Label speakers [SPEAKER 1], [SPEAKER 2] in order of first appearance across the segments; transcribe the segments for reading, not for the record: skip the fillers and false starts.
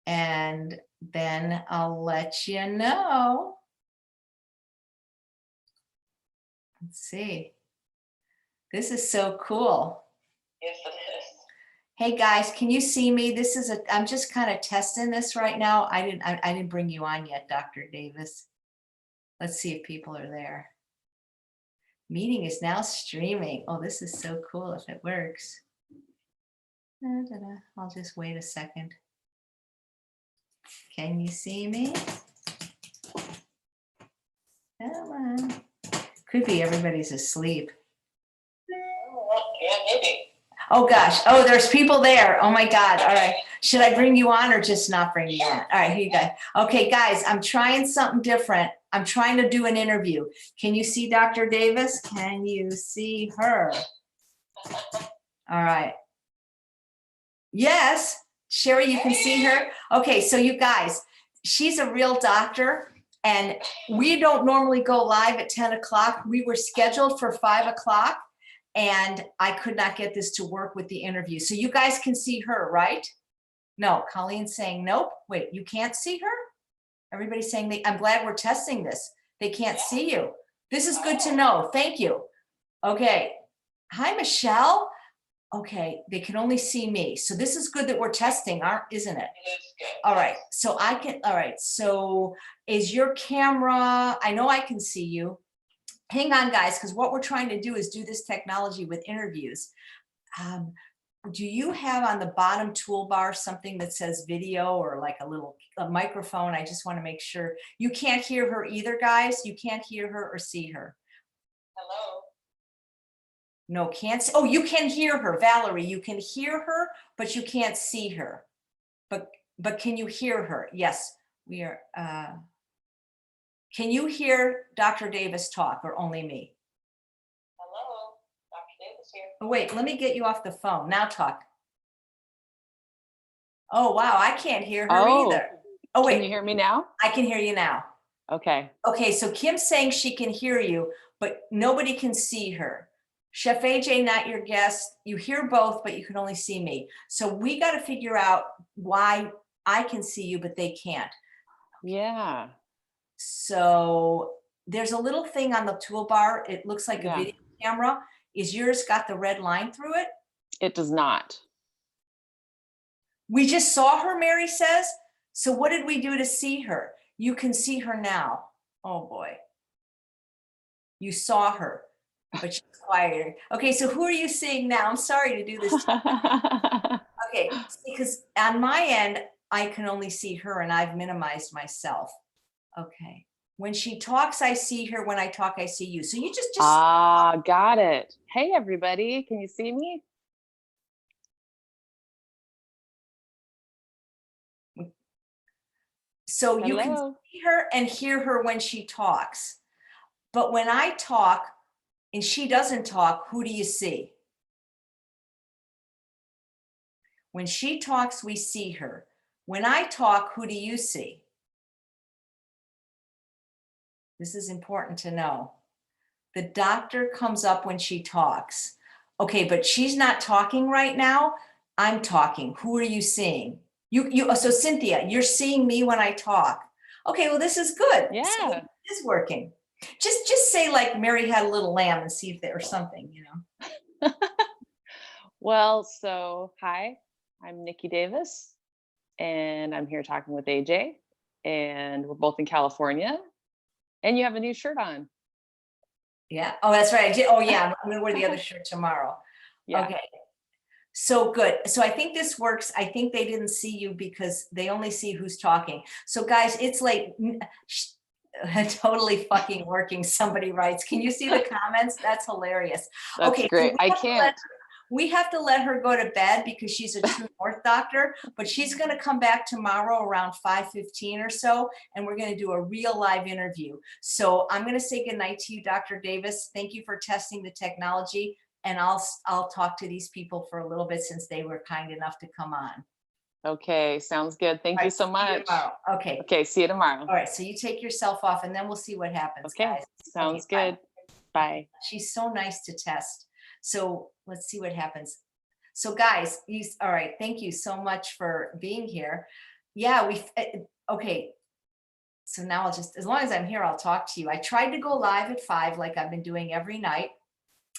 [SPEAKER 1] and then I'll let you know. Let's see. This is so cool.
[SPEAKER 2] Yes, it is.
[SPEAKER 1] Hey guys, can you see me? I'm just kind of testing this right now. I didn't bring you on yet, Dr. Davis. Let's see if people are there. Meeting is now streaming. Oh, this is so cool if it works. I'll just wait a second. Can you see me? Come on. Could be everybody's asleep.
[SPEAKER 2] Yeah, maybe.
[SPEAKER 1] Oh gosh. Oh, there's people there. Oh my God. All right. Should I bring you on or just not bring you on? All right, here you go. Okay, guys, I'm trying something different. I'm trying to do an interview. Can you see Dr. Davis? Can you see her? All right. Yes. Sherry, you can see her. Okay, so you guys, she's a real doctor. And we don't normally go live at 10 o'clock. We were scheduled for 5 o'clock. And I could not get this to work with the interview. So you guys can see her, right? No, Colleen's saying, nope. Wait, you can't see her? Everybody's saying, I'm glad we're testing this. They can't see you. This is good to know. Thank you. Okay. Hi, Michelle. Okay, they can only see me. So this is good that we're testing, isn't it?
[SPEAKER 2] It is good.
[SPEAKER 1] All right, so all right, so is your camera, I know I can see you. Hang on, guys, because what we're trying to do is do this technology with interviews. Do you have on the bottom toolbar something that says video or like a microphone? I just want to make sure. You can't hear her either, guys. You can't hear her or see her.
[SPEAKER 2] Hello.
[SPEAKER 1] No, can't see. Oh, you can hear her, Valerie. You can hear her, but you can't see her. But can you hear her? Yes, we are. Can you hear Dr. Davis talk or only me?
[SPEAKER 2] Hello, Dr. Davis here.
[SPEAKER 1] Oh, wait, let me get you off the phone. Now talk. Oh, wow, I can't hear her either. Oh, wait.
[SPEAKER 3] Can you hear me now?
[SPEAKER 1] I can hear you now.
[SPEAKER 3] Okay.
[SPEAKER 1] Okay, so Kim's saying she can hear you, but nobody can see her. Chef AJ, not your guest. You hear both, but you can only see me. So we got to figure out why I can see you, but they can't.
[SPEAKER 3] Yeah.
[SPEAKER 1] So there's a little thing on the toolbar. It looks like a video camera. Is yours got the red line through it?
[SPEAKER 3] It does not.
[SPEAKER 1] We just saw her, Mary says. So what did we do to see her? You can see her now. Oh boy. You saw her, but she's quieter. Okay, so who are you seeing now? I'm sorry to do this. Okay, because on my end, I can only see her and I've minimized myself. Okay. When she talks, I see her. When I talk, I see you. So you just
[SPEAKER 3] got it. Hey, everybody. Can you see me?
[SPEAKER 1] So you can see her and hear her when she talks. But when I talk and she doesn't talk, who do you see? When she talks, we see her. When I talk, who do you see? This is important to know. The doctor comes up when she talks. Okay, but she's not talking right now. I'm talking. Who are you seeing? So Cynthia, you're seeing me when I talk. Okay, well, this is good.
[SPEAKER 3] Yeah.
[SPEAKER 1] So it is working. Just say like Mary had a little lamb and see if there was something, you know.
[SPEAKER 3] Well, so hi, I'm Nicky Davis, and I'm here talking with AJ, and we're both in California, and you have a new shirt on.
[SPEAKER 1] Yeah. Oh, that's right. I did. Oh, yeah. I'm going to wear the other shirt tomorrow. Yeah. Okay. So good. So I think this works. I think they didn't see you because they only see who's talking. So guys, it's like totally fucking working. Somebody writes, can you see the comments? That's hilarious.
[SPEAKER 3] That's
[SPEAKER 1] okay,
[SPEAKER 3] great.
[SPEAKER 1] So
[SPEAKER 3] I can't.
[SPEAKER 1] We have to let her go to bed because she's a TrueNorth doctor, but she's going to come back tomorrow around 5:15 or so, and we're going to do a real live interview. So I'm going to say goodnight to you, Dr. Davis. Thank you for testing the technology, and I'll talk to these people for a little bit since they were kind enough to come on.
[SPEAKER 3] Okay, sounds good. Thank you so much.
[SPEAKER 1] Okay.
[SPEAKER 3] Okay, see you tomorrow.
[SPEAKER 1] All right, so you take yourself off, and then we'll see what happens, guys.
[SPEAKER 3] Sounds good. Bye.
[SPEAKER 1] She's so nice to test. So let's see what happens. So guys, all right, thank you so much for being here. Yeah, okay. So now I'll just, as long as I'm here, I'll talk to you. I tried to go live at 5 like I've been doing every night,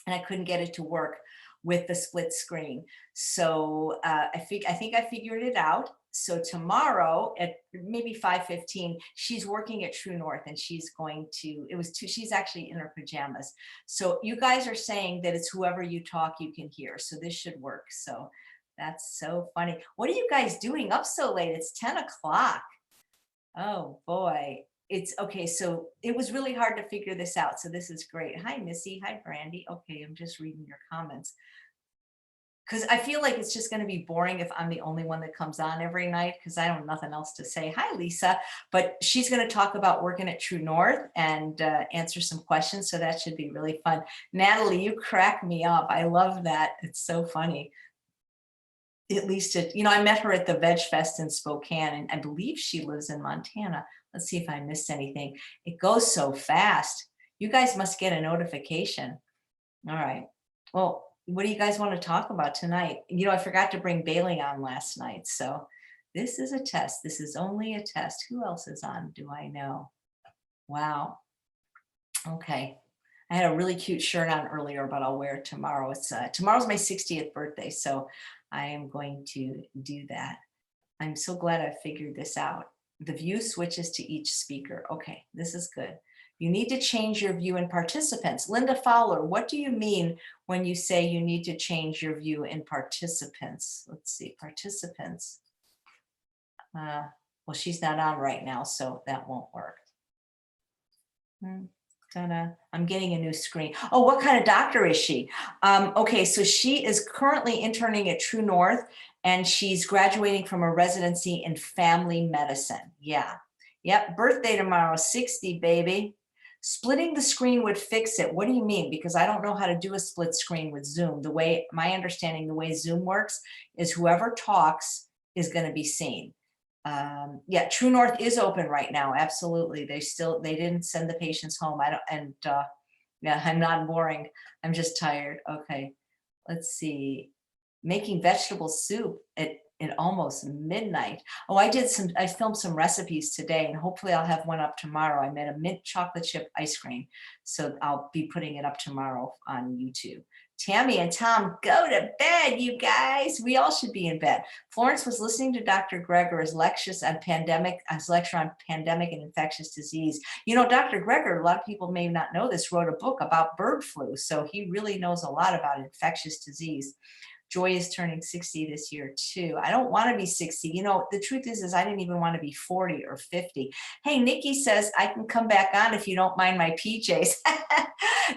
[SPEAKER 1] and I couldn't get it to work with the split screen. So I think I figured it out. So tomorrow at maybe 5:15, she's working at TrueNorth, and she's going to, she's actually in her pajamas. So you guys are saying that it's whoever you talk, you can hear. So this should work. So that's so funny. What are you guys doing up so late? It's 10 o'clock. Oh boy. It's okay. So it was really hard to figure this out. So this is great. Hi, Missy. Hi, Brandy. Okay, I'm just reading your comments. Because I feel like it's just going to be boring if I'm the only one that comes on every night because I don't have nothing else to say. Hi, Lisa. But she's going to talk about working at TrueNorth and answer some questions. So that should be really fun. Natalie, you crack me up. I love that. It's so funny. At least I met her at the Veg Fest in Spokane, and I believe she lives in Montana. Let's see if I missed anything. It goes so fast. You guys must get a notification. All right. Well, what do you guys want to talk about tonight? I forgot to bring Bailey on last night. So this is a test. This is only a test. Who else is on? Do I know? Wow. Okay. I had a really cute shirt on earlier, but I'll wear it tomorrow. Tomorrow's my 60th birthday, so I am going to do that. I'm so glad I figured this out. The view switches to each speaker. Okay, this is good. You need to change your view in participants. Linda Fowler, what do you mean when you say you need to change your view in participants? Let's see, participants. Well, she's not on right now, so that won't work. I'm getting a new screen. Oh, what kind of doctor is she? Okay, so she is currently interning at TrueNorth, and she's graduating from a residency in family medicine. Yeah. Yep. Birthday tomorrow, 60, baby. Splitting the screen would fix it. What do you mean? Because I don't know how to do a split screen with Zoom. My understanding, the way Zoom works is whoever talks is going to be seen. Yeah, TrueNorth is open right now. Absolutely. They didn't send the patients home. Yeah, I'm not boring. I'm just tired. Okay. Let's see. Making vegetable soup at almost midnight. Oh, I filmed some recipes today, and hopefully I'll have one up tomorrow. I made a mint chocolate chip ice cream. So I'll be putting it up tomorrow on YouTube. Tammy and Tom, go to bed, you guys. We all should be in bed. Florence was listening to Dr. Greger's lecture on pandemic and infectious disease. Dr. Greger, a lot of people may not know this, wrote a book about bird flu. So he really knows a lot about infectious disease. Joy is turning 60 this year too. I don't want to be 60. The truth is I didn't even want to be 40 or 50. Hey, Nikki says I can come back on if you don't mind my PJs.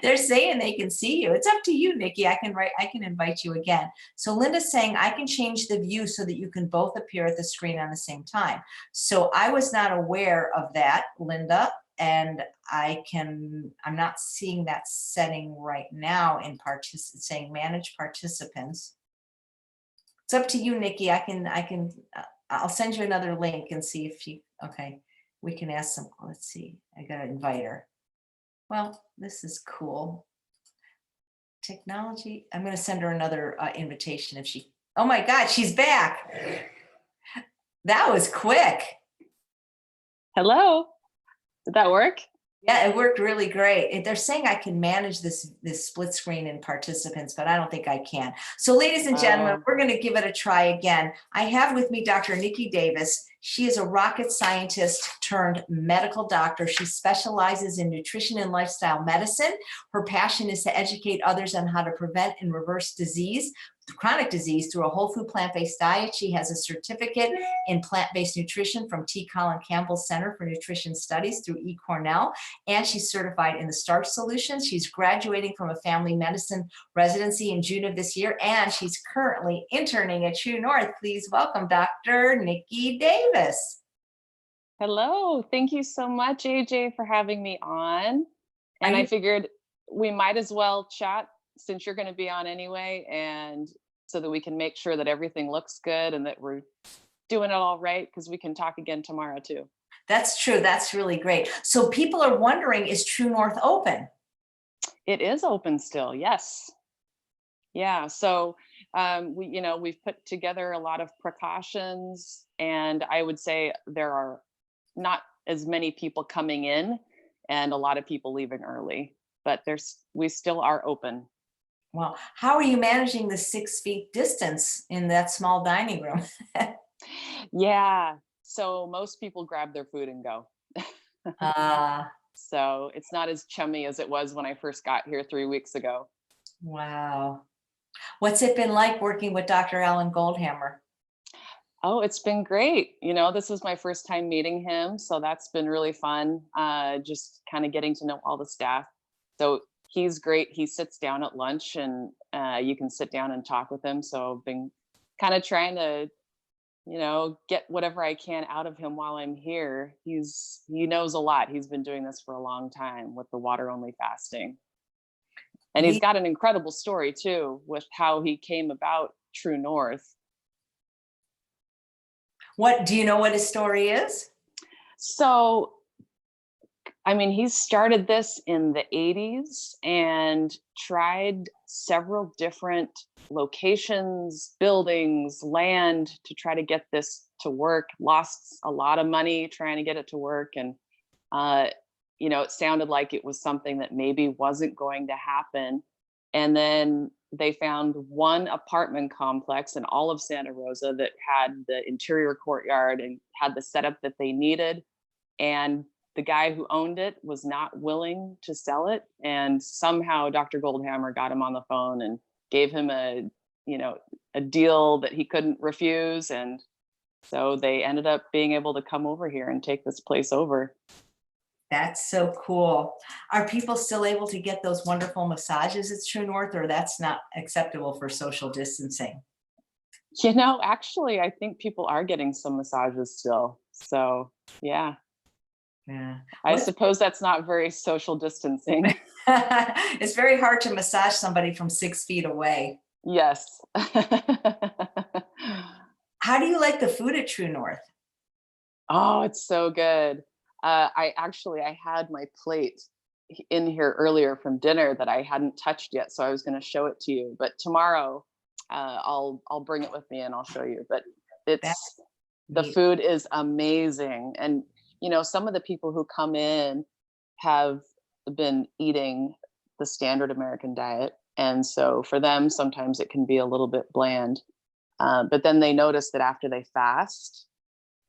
[SPEAKER 1] They're saying they can see you. It's up to you, Nikki. I can invite you again. So Linda's saying I can change the view so that you can both appear at the screen on the same time. So I was not aware of that, Linda. And I'm not seeing that setting right now in saying manage participants. It's up to you, Nikki. I'll send you another link and see if okay, we can ask some, let's see. I got to invite her. Well, this is cool. Technology. I'm going to send her another invitation if oh my God, she's back. That was quick.
[SPEAKER 3] Hello. Did that work?
[SPEAKER 1] Yeah, it worked really great. They're saying I can manage this split screen in participants, but I don't think I can. So ladies and gentlemen, we're going to give it a try again. I have with me Dr. Nicky Davis. She is a rocket scientist turned medical doctor. She specializes in nutrition and lifestyle medicine. Her passion is to educate others on how to prevent and reverse chronic disease through a whole food plant-based diet. She has a certificate in plant-based nutrition from Colin Campbell Center for Nutrition Studies through eCornell, and she's certified in the Starch Solution. She's graduating from a family medicine residency in June of this year, and she's currently interning at TrueNorth. Please welcome Dr. Nicky Davis.
[SPEAKER 3] Hello. Thank you so much, AJ, for having me on. And I figured we might as well chat since you're going to be on anyway, and so that we can make sure that everything looks good and that we're doing it all right, because we can talk again tomorrow too.
[SPEAKER 1] That's true. That's really great. So people are wondering, is TrueNorth open?
[SPEAKER 3] It is open still. Yes. Yeah. So we've put together a lot of precautions, And I would say there are not as many people coming in and a lot of people leaving early, but we still are open.
[SPEAKER 1] Well, how are you managing the 6 feet distance in that small dining room?
[SPEAKER 3] Yeah. So most people grab their food and go.
[SPEAKER 1] Uh,
[SPEAKER 3] So it's not as chummy as it was when I first got here 3 weeks ago.
[SPEAKER 1] wow. What's it been like working with Dr. Alan Goldhammer?
[SPEAKER 3] Oh, it's been great. This is my first time meeting him, so that's been really fun. Just kind of getting to know all the staff. So he's great. He sits down at lunch, and you can sit down and talk with him. So I've been kind of trying to, get whatever I can out of him while I'm here. He knows a lot. He's been doing this for a long time with the water only fasting, and he's got an incredible story too with how he came about TrueNorth.
[SPEAKER 1] What do you know what his story is?
[SPEAKER 3] So, I mean, he started this in the 80s and tried several different locations, buildings, land to try to get this to work, lost a lot of money trying to get it to work. And, it sounded like it was something that maybe wasn't going to happen. And then they found one apartment complex in all of Santa Rosa that had the interior courtyard and had the setup that they needed. And the guy who owned it was not willing to sell it. And somehow Dr. Goldhammer got him on the phone and gave him a deal that he couldn't refuse. And so they ended up being able to come over here and take this place over.
[SPEAKER 1] That's so cool. Are people still able to get those wonderful massages at TrueNorth, or that's not acceptable for social distancing?
[SPEAKER 3] Actually, I think people are getting some massages still. So, yeah.
[SPEAKER 1] Yeah.
[SPEAKER 3] I suppose that's not very social distancing.
[SPEAKER 1] It's very hard to massage somebody from 6 feet away.
[SPEAKER 3] Yes.
[SPEAKER 1] How do you like the food at TrueNorth?
[SPEAKER 3] Oh, it's so good. I had my plate in here earlier from dinner that I hadn't touched yet, so I was going to show it to you. But tomorrow, I'll bring it with me and I'll show you. But the food is amazing, and some of the people who come in have been eating the standard American diet, and so for them, sometimes it can be a little bit bland. But then they notice that after they fast,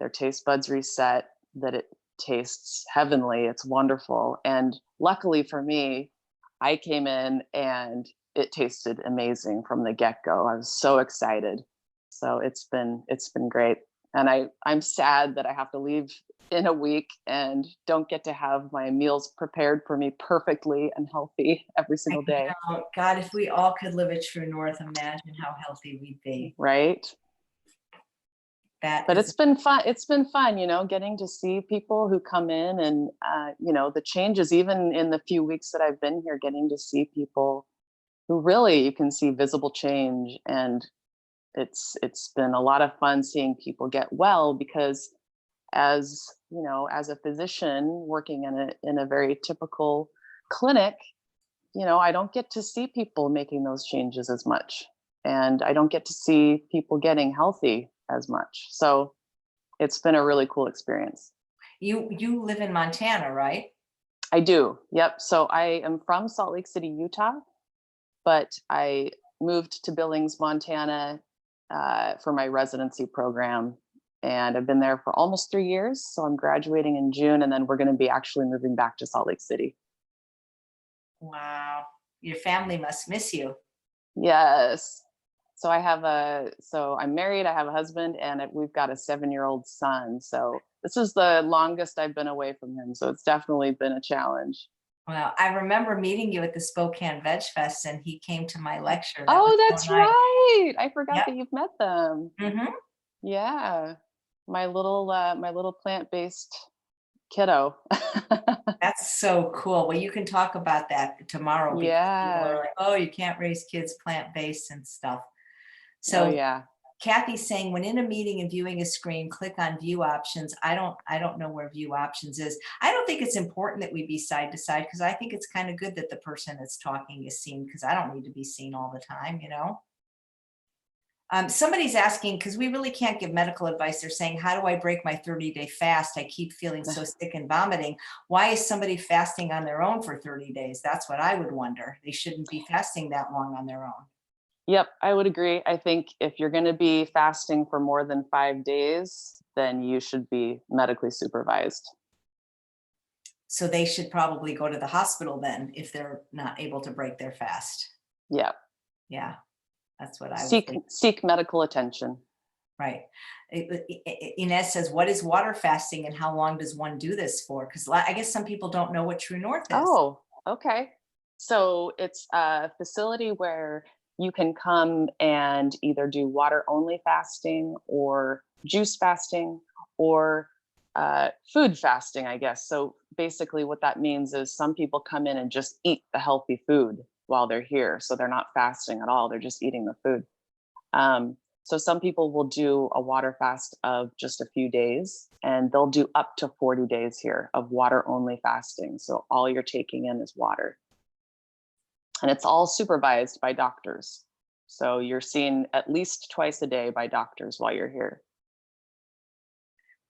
[SPEAKER 3] their taste buds reset, that it tastes heavenly. It's wonderful. And luckily for me, I came in and it tasted amazing from the get-go. I was so excited. So it's been great. And I'm sad that I have to leave in a week and don't get to have my meals prepared for me perfectly and healthy every single day.
[SPEAKER 1] Oh, God, if we all could live at TrueNorth, imagine how healthy we'd be.
[SPEAKER 3] Right. But it's been fun. It's been fun, getting to see people who come in and, the changes, even in the few weeks that I've been here, getting to see people who really you can see visible change. And it's been a lot of fun seeing people get well, because as a physician working in a very typical clinic, I don't get to see people making those changes as much. And I don't get to see people getting healthy as much. So it's been a really cool experience.
[SPEAKER 1] You live in Montana, right?
[SPEAKER 3] I do. Yep. So I am from Salt Lake City, Utah, but I moved to Billings, Montana for my residency program. And I've been there for almost 3 years. So I'm graduating in June, and then we're going to be actually moving back to Salt Lake City.
[SPEAKER 1] Wow. Your family must miss you.
[SPEAKER 3] Yes. So I'm married, I have a husband, and we've got a 7-year-old son. So this is the longest I've been away from him. So it's definitely been a challenge.
[SPEAKER 1] Well, I remember meeting you at the Spokane Veg Fest, and he came to my lecture.
[SPEAKER 3] That's right. I forgot that you've met them.
[SPEAKER 1] Mm-hmm.
[SPEAKER 3] Yeah. My little plant-based kiddo.
[SPEAKER 1] That's so cool. Well, you can talk about that tomorrow.
[SPEAKER 3] Yeah.
[SPEAKER 1] People are like, oh, you can't raise kids plant-based and stuff. So
[SPEAKER 3] yeah.
[SPEAKER 1] Kathy's saying, when in a meeting and viewing a screen, click on view options. I don't know where view options is. I don't think it's important that we be side to side, because I think it's kind of good that the person that's talking is seen, because I don't need to be seen all the time, Somebody's asking, because we really can't give medical advice. They're saying, how do I break my 30-day fast? I keep feeling so sick and vomiting. Why is somebody fasting on their own for 30 days? That's what I would wonder. They shouldn't be fasting that long on their own.
[SPEAKER 3] Yep, I would agree. I think if you're going to be fasting for more than 5 days, then you should be medically supervised.
[SPEAKER 1] So they should probably go to the hospital then if they're not able to break their fast.
[SPEAKER 3] Yeah.
[SPEAKER 1] Yeah, that's what I would think.
[SPEAKER 3] Seek medical attention.
[SPEAKER 1] Right. Inez says, what is water fasting and how long does one do this for? Because I guess some people don't know what TrueNorth is.
[SPEAKER 3] Oh, okay. So it's a facility where you can come and either do water only fasting or juice fasting or food fasting, I guess. So basically what that means is some people come in and just eat the healthy food while they're here. So they're not fasting at all. They're just eating the food. So some people will do a water fast of just a few days, and they'll do up to 40 days here of water only fasting. So all you're taking in is water. And it's all supervised by doctors. So you're seen at least twice a day by doctors while you're here.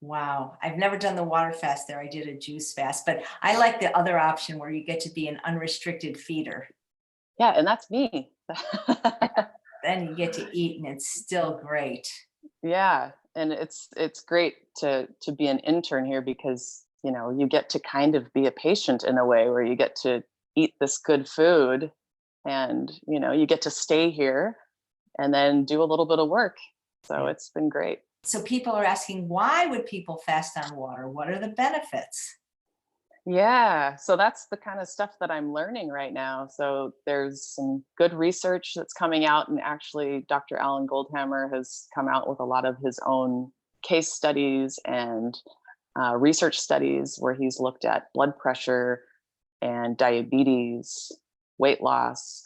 [SPEAKER 1] Wow. I've never done the water fast there. I did a juice fast, but I like the other option where you get to be an unrestricted feeder.
[SPEAKER 3] Yeah, and that's me.
[SPEAKER 1] Then you get to eat and it's still great.
[SPEAKER 3] Yeah, and it's great to be an intern here because, you know, you get to kind of be a patient in a way where you get to eat this good food and, you know, you get to stay here and then do a little bit of work. So it's been great.
[SPEAKER 1] So people are asking, why would people fast on water? What are the benefits?
[SPEAKER 3] Yeah, so that's the kind of stuff that I'm learning right now. So there's some good research that's coming out, and actually Dr. Alan Goldhammer has come out with a lot of his own case studies and research studies where he's looked at blood pressure and diabetes, weight loss.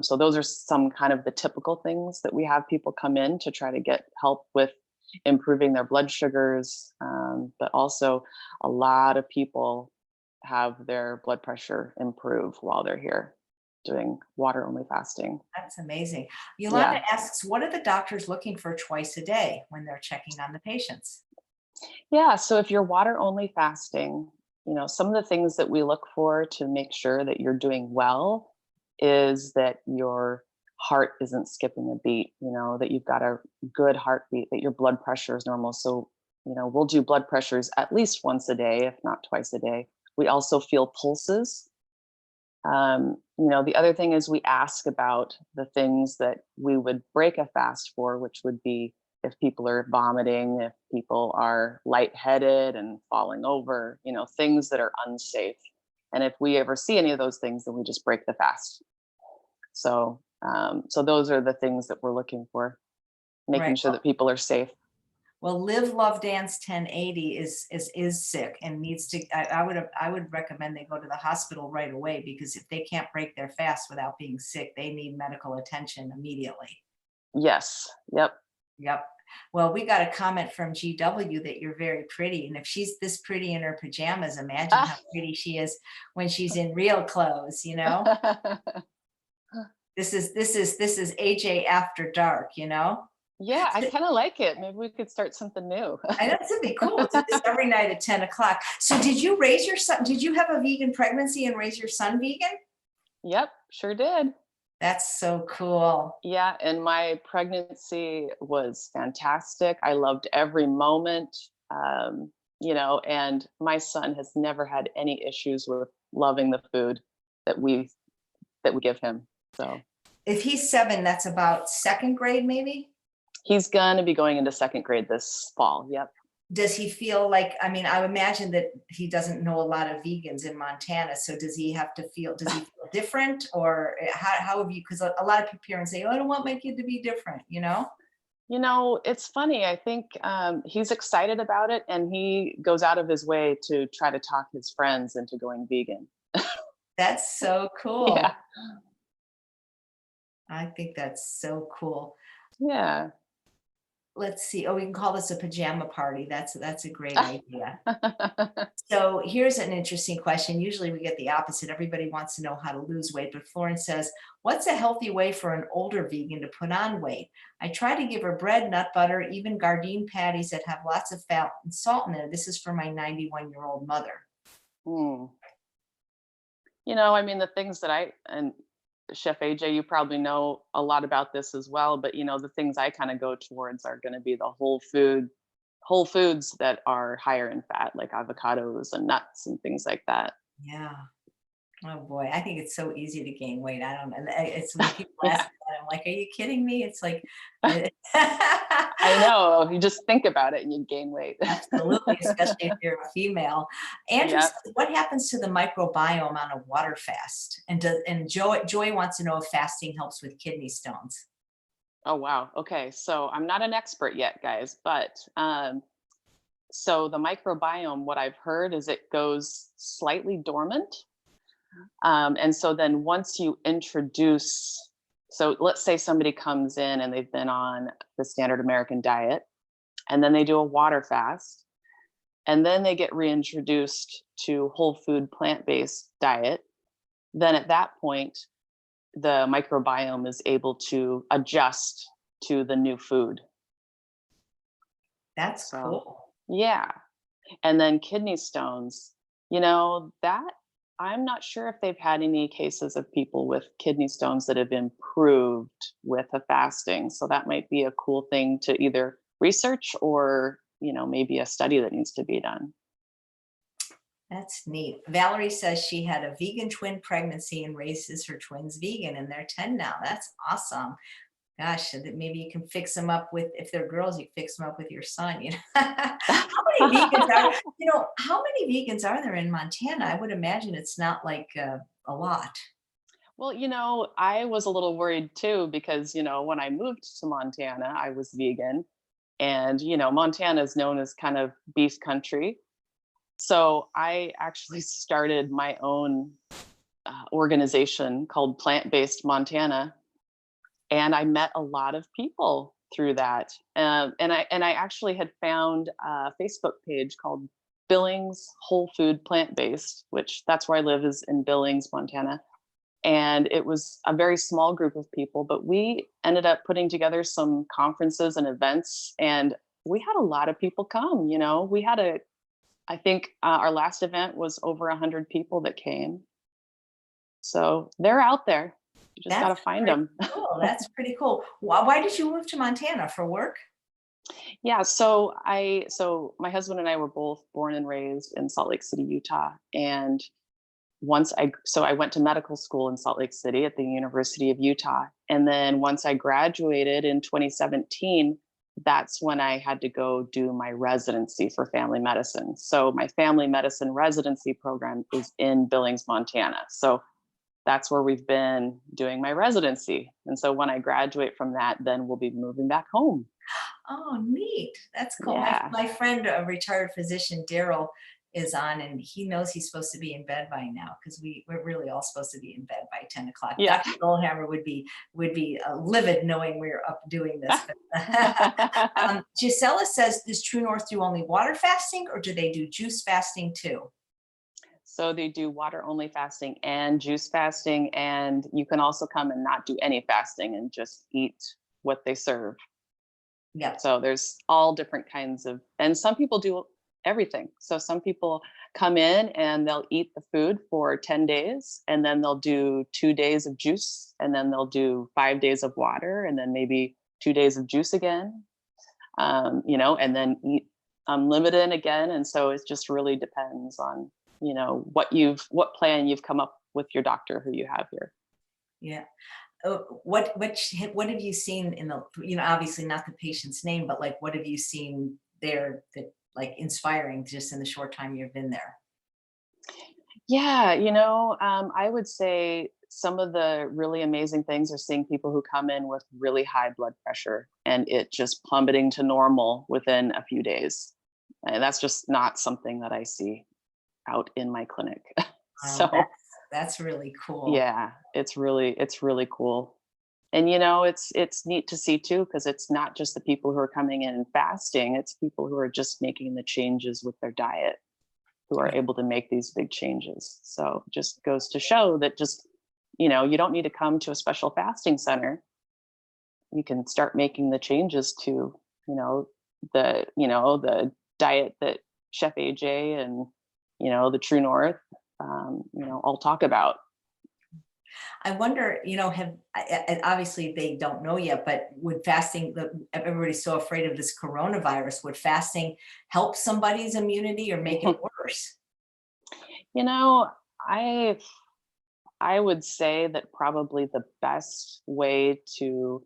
[SPEAKER 3] So those are some kind of the typical things that we have people come in to try to get help with improving their blood sugars, but also a lot of people have their blood pressure improve while they're here doing water only fasting.
[SPEAKER 1] That's amazing. Yolanda asks, what are the doctors looking for twice a day when they're checking on the patients?
[SPEAKER 3] Yeah, so if you're water only fasting, you know, some of the things that we look for to make sure that you're doing well is that your heart isn't skipping a beat, you know, that you've got a good heartbeat, that your blood pressure is normal. So, you know, we'll do blood pressures at least once a day, if not twice a day. We also feel pulses. You know, the other thing is we ask about the things that we would break a fast for, which would be if people are vomiting, if people are lightheaded and falling over, you know, things that are unsafe. And if we ever see any of those things, then we just break the fast. So, so those are the things that we're looking for, making sure that people are safe.
[SPEAKER 1] Well, Live, Love, Dance 1080 is sick and needs to. I would recommend they go to the hospital right away, because if they can't break their fast without being sick, they need medical attention immediately.
[SPEAKER 3] Yes. Yep.
[SPEAKER 1] Yep. Well, we got a comment from GW that you're very pretty, and if she's this pretty in her pajamas, imagine how pretty she is when she's in real clothes. You know, this is AJ after dark. You know.
[SPEAKER 3] Yeah, I kind of like it. Maybe we could start something new.
[SPEAKER 1] I know, it's gonna be cool. We'll do this every night at 10 o'clock. So did you raise your son? Did you have a vegan pregnancy and raise your son vegan?
[SPEAKER 3] Yep, sure did.
[SPEAKER 1] That's so cool.
[SPEAKER 3] Yeah, and my pregnancy was fantastic. I loved every moment, you know, and my son has never had any issues with loving the food that we give him. So
[SPEAKER 1] if he's 7, that's about 2nd grade, maybe?
[SPEAKER 3] He's gonna be going into 2nd grade this fall. Yep.
[SPEAKER 1] Does he feel like, I mean, I imagine that he doesn't know a lot of vegans in Montana. So does he feel different, or how have you, because a lot of parents say, oh, I don't want my kid to be different, you know?
[SPEAKER 3] You know, it's funny. I think he's excited about it, and he goes out of his way to try to talk his friends into going vegan.
[SPEAKER 1] That's so cool.
[SPEAKER 3] Yeah.
[SPEAKER 1] I think that's so cool.
[SPEAKER 3] Yeah.
[SPEAKER 1] let's see. Oh, we can call this a pajama party. That's a great idea. So here's an interesting question. Usually we get the opposite. Everybody wants to know how to lose weight, but Florence says, what's a healthy way for an older vegan to put on weight? I try to give her bread, nut butter, even Gardein patties that have lots of fat and salt in it. This is for my 91-year-old mother.
[SPEAKER 3] Hmm. You know, I mean, the things that and Chef AJ, you probably know a lot about this as well, but you know, the things I kind of go towards are going to be the whole foods that are higher in fat, like avocados and nuts and things like that.
[SPEAKER 1] Yeah. Oh boy, I think it's so easy to gain weight. I don't know. It's when people ask me that, I'm like, are you kidding me? It's like,
[SPEAKER 3] I know. You just think about it and you gain weight.
[SPEAKER 1] absolutely, especially if you're a female. Andrew
[SPEAKER 3] Yep.
[SPEAKER 1] says, what happens to the microbiome on a water fast? And Joy wants to know if fasting helps with kidney stones.
[SPEAKER 3] Oh, wow. Okay. So I'm not an expert yet, guys, but so the microbiome, what I've heard is it goes slightly dormant. And so then once you introduce, so let's say somebody comes in and they've been on the standard American diet, and then they do a water fast, and then they get reintroduced to whole food plant-based diet, then at that point, the microbiome is able to adjust to the new food.
[SPEAKER 1] That's
[SPEAKER 3] So,
[SPEAKER 1] cool.
[SPEAKER 3] yeah. And then kidney stones, you know, that I'm not sure if they've had any cases of people with kidney stones that have improved with a fasting. So that might be a cool thing to either research or, you know, maybe a study that needs to be done.
[SPEAKER 1] That's neat. Valerie says she had a vegan twin pregnancy and raises her twins vegan, and they're 10 now. That's awesome. Gosh, so that maybe you can fix them up with, if they're girls, you fix them up with your son, you know. How many vegans are, how many vegans are there in Montana? I would imagine it's not like a lot.
[SPEAKER 3] Well, you know, I was a little worried too, because, you know, when I moved to Montana, I was vegan. And, you know, Montana is known as kind of beef country. So I actually started my own organization called Plant Based Montana. And I met a lot of people through that. And I actually had found a Facebook page called Billings Whole Food Plant Based, which that's where I live, is in Billings, Montana. And it was a very small group of people, but we ended up putting together some conferences and events, and we had a lot of people come. You know, I think our last event was over 100 people that came. So they're out there. You just got to
[SPEAKER 1] That's
[SPEAKER 3] find
[SPEAKER 1] pretty
[SPEAKER 3] them.
[SPEAKER 1] cool. That's pretty cool. Why did you move to Montana? For work?
[SPEAKER 3] Yeah, so my husband and I were both born and raised in Salt Lake City, Utah. And I went to medical school in Salt Lake City at the University of Utah. And then once I graduated in 2017, that's when I had to go do my residency for family medicine. So my family medicine residency program is in Billings, Montana. So that's where we've been doing my residency. And so when I graduate from that, then we'll be moving back home.
[SPEAKER 1] Oh, neat. That's cool.
[SPEAKER 3] Yeah.
[SPEAKER 1] My friend, a retired physician, Daryl, is on, and he knows he's supposed to be in bed by now, because we're really all supposed to be in bed by 10 o'clock.
[SPEAKER 3] Yeah.
[SPEAKER 1] Dr. Goldhammer would be livid knowing we're up doing this. Gisela says, does TrueNorth do only water fasting, or do they do juice fasting too?
[SPEAKER 3] So they do water only fasting and juice fasting. And you can also come and not do any fasting and just eat what they serve.
[SPEAKER 1] Yeah.
[SPEAKER 3] So there's all different kinds of, and some people do everything. So some people come in and they'll eat the food for 10 days, and then they'll do 2 days of juice, and then they'll do 5 days of water, and then maybe 2 days of juice again, and then eat unlimited again. And so it just really depends on, what plan you've come up with your doctor who you have here.
[SPEAKER 1] Yeah. What have you seen in the, obviously not the patient's name, but like, what have you seen there that like inspiring just in the short time you've been there?
[SPEAKER 3] Yeah, I would say some of the really amazing things are seeing people who come in with really high blood pressure and it just plummeting to normal within a few days. And that's just not something that I see out in my clinic. So
[SPEAKER 1] That's really cool.
[SPEAKER 3] yeah, it's really cool. And it's neat to see too, because it's not just the people who are coming in and fasting, it's people who are just making the changes with their diet who are able to make these big changes. So just goes to show that just, you don't need to come to a special fasting center. You can start making the changes to, the diet that Chef AJ and, the TrueNorth, all talk about.
[SPEAKER 1] I wonder, obviously they don't know yet, but would fasting, everybody's so afraid of this coronavirus, would fasting help somebody's immunity or make it worse?
[SPEAKER 3] I would say that probably the best way to,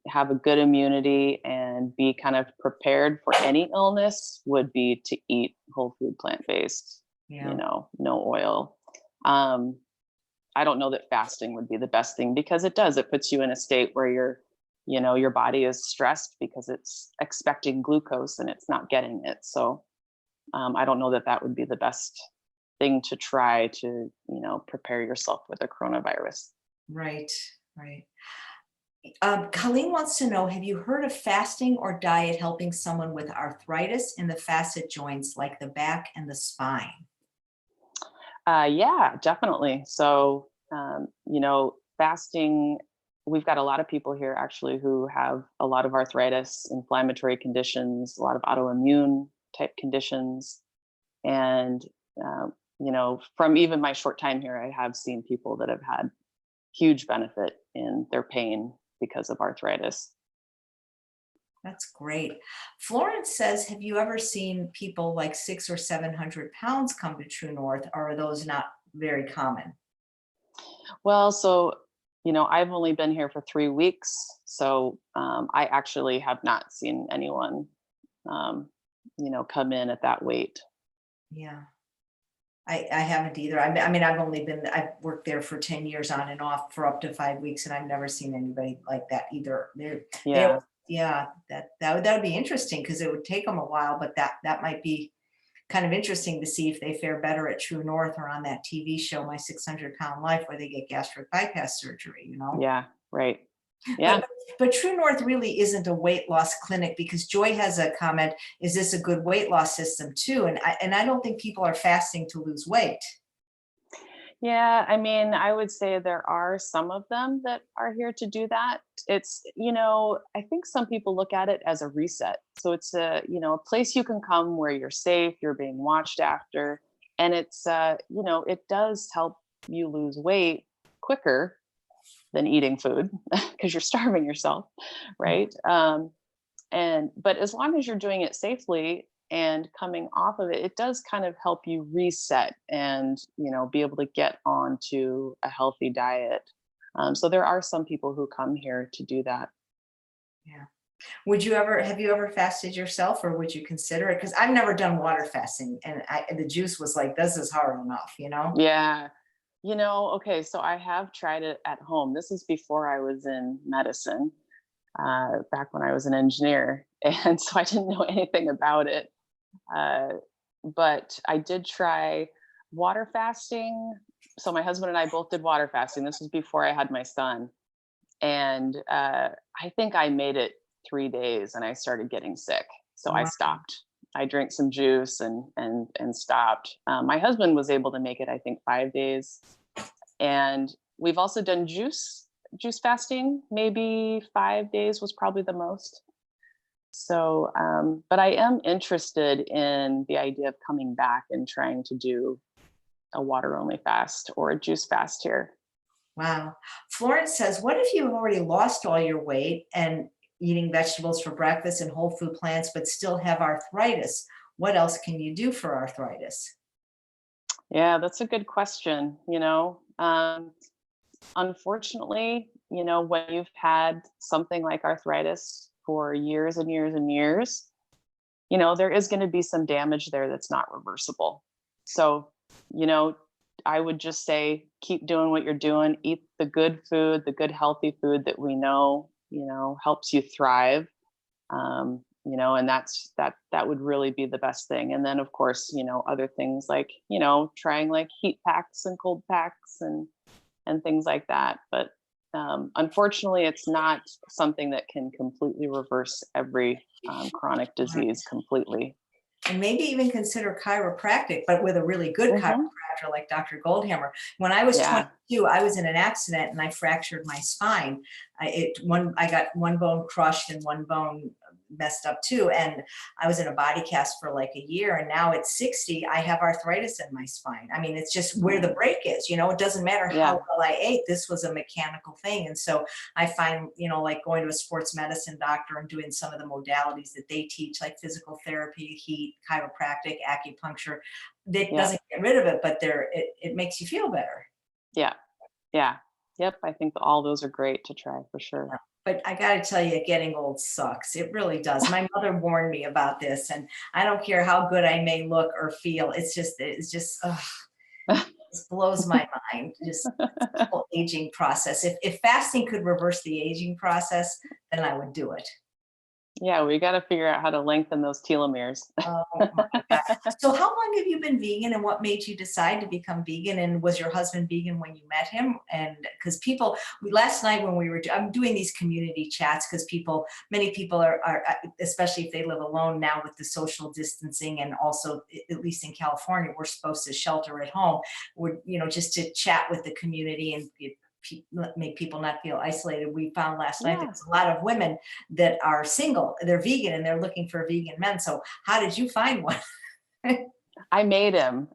[SPEAKER 3] have a good immunity and be kind of prepared for any illness would be to eat whole food, plant-based,
[SPEAKER 1] Yeah.
[SPEAKER 3] no oil. I don't know that fasting would be the best thing because it puts you in a state where your body is stressed because it's expecting glucose and it's not getting it. So I don't know that would be the best thing to try to, prepare yourself with a coronavirus.
[SPEAKER 1] Right. Colleen wants to know, have you heard of fasting or diet helping someone with arthritis in the facet joints like the back and the spine?
[SPEAKER 3] Yeah, definitely. So, fasting, we've got a lot of people here actually who have a lot of arthritis, inflammatory conditions, a lot of autoimmune type conditions. And, from even my short time here, I have seen people that have had huge benefit in their pain because of arthritis.
[SPEAKER 1] That's great. Florence says, have you ever seen people like 600 or 700 pounds come to TrueNorth, or are those not very common?
[SPEAKER 3] Well, so, I've only been here for 3 weeks. So I actually have not seen anyone, come in at that weight.
[SPEAKER 1] Yeah. I haven't either. I've worked there for 10 years on and off for up to 5 weeks, and I've never seen anybody like that either.
[SPEAKER 3] Yeah.
[SPEAKER 1] Yeah, that would be interesting because it would take them a while, but that might be kind of interesting to see if they fare better at TrueNorth or on that TV show, My 600-Pound Life, where they get gastric bypass surgery.
[SPEAKER 3] Yeah. Right. Yeah.
[SPEAKER 1] But TrueNorth really isn't a weight loss clinic, because Joy has a comment, is this a good weight loss system too? And I don't think people are fasting to lose weight.
[SPEAKER 3] Yeah, I mean, I would say there are some of them that are here to do that. It's, I think some people look at it as a reset. So it's a place you can come where you're safe, you're being watched after, and it's, it does help you lose weight quicker than eating food because you're starving yourself, right? But as long as you're doing it safely and coming off of it, it does kind of help you reset and, be able to get onto a healthy diet. So there are some people who come here to do that.
[SPEAKER 1] Yeah. Have you ever fasted yourself, or would you consider it? Because I've never done water fasting, and the juice was like, this is hard enough.
[SPEAKER 3] Yeah. Okay, so I have tried it at home. This is before I was in medicine, back when I was an engineer. And so I didn't know anything about it. But I did try water fasting. So my husband and I both did water fasting. This was before I had my son. And I think I made it 3 days and I started getting sick. So I
[SPEAKER 1] Wow.
[SPEAKER 3] stopped. I drank some juice and stopped. My husband was able to make it, I think, 5 days. And we've also done juice fasting. Maybe 5 days was probably the most. So, but I am interested in the idea of coming back and trying to do a water only fast or a juice fast here.
[SPEAKER 1] Wow. Florence says, what if you've already lost all your weight and eating vegetables for breakfast and whole food plants, but still have arthritis? What else can you do for arthritis?
[SPEAKER 3] Yeah, that's a good question. Unfortunately, when you've had something like arthritis for years and years and years, there is going to be some damage there that's not reversible. So, I would just say, keep doing what you're doing, eat the good food, the good, healthy food that we know, helps you thrive. And that would really be the best thing. And then of course, other things like, trying like heat packs and cold packs and things like that. But Unfortunately, it's not something that can completely reverse every chronic disease completely.
[SPEAKER 1] And maybe even consider chiropractic, but with a really good chiropractor like Dr. Goldhammer. When I was
[SPEAKER 3] Yeah.
[SPEAKER 1] 22, I was in an accident and I fractured my spine. I got one bone crushed and one bone messed up too. And I was in a body cast for like a year. And now at 60, I have arthritis in my spine. I mean, it's just where the break is, it doesn't matter how well I ate. This was a mechanical thing. And so I find, like going to a sports medicine doctor and doing some of the modalities that they teach, like physical therapy, heat, chiropractic, acupuncture, that doesn't get rid of it, but it makes you feel better.
[SPEAKER 3] Yeah. Yeah. Yep. I think all those are great to try for sure.
[SPEAKER 1] But I got to tell you, getting old sucks. It really does. My mother warned me about this, and I don't care how good I may look or feel. It's just, it blows my mind. Just the whole aging process. If fasting could reverse the aging process, then I would do it.
[SPEAKER 3] Yeah, we got to figure out how to lengthen those telomeres.
[SPEAKER 1] Oh my God. So how long have you been vegan, and what made you decide to become vegan? And was your husband vegan when you met him? And because last night when I'm doing these community chats, because many people are, especially if they live alone now with the social distancing, and also, at least in California, we're supposed to shelter at home. We're, just to chat with the community and make people not feel isolated. We found last night there's a lot of women that are single, they're vegan, and they're looking for vegan men. So how did you find one?
[SPEAKER 3] I made him.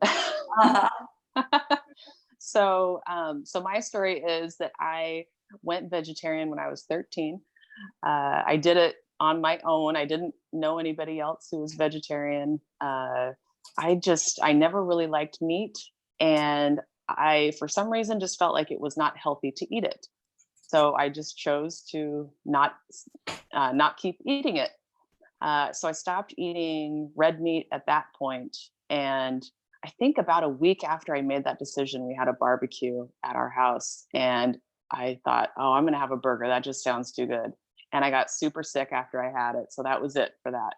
[SPEAKER 3] So my story is that I went vegetarian when I was 13. I did it on my own. I didn't know anybody else who was vegetarian. I never really liked meat, and I, for some reason, just felt like it was not healthy to eat it. So I just chose to not keep eating it. So I stopped eating red meat at that point. And I think about a week after I made that decision, we had a barbecue at our house. And I thought, oh, I'm going to have a burger. That just sounds too good. And I got super sick after I had it. So that was it for that.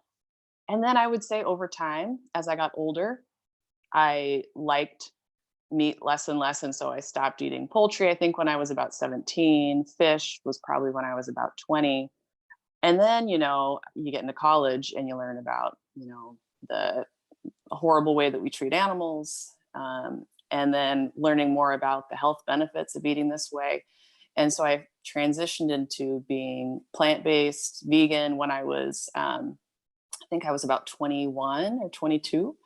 [SPEAKER 3] And then I would say over time, as I got older, I liked meat less and less. And so I stopped eating poultry, I think when I was about 17. Fish was probably when I was about 20. And then, you get into college and you learn about, the horrible way that we treat animals. And then learning more about the health benefits of eating this way. And so I transitioned into being plant-based vegan when I was, I think I was about 21 or 22.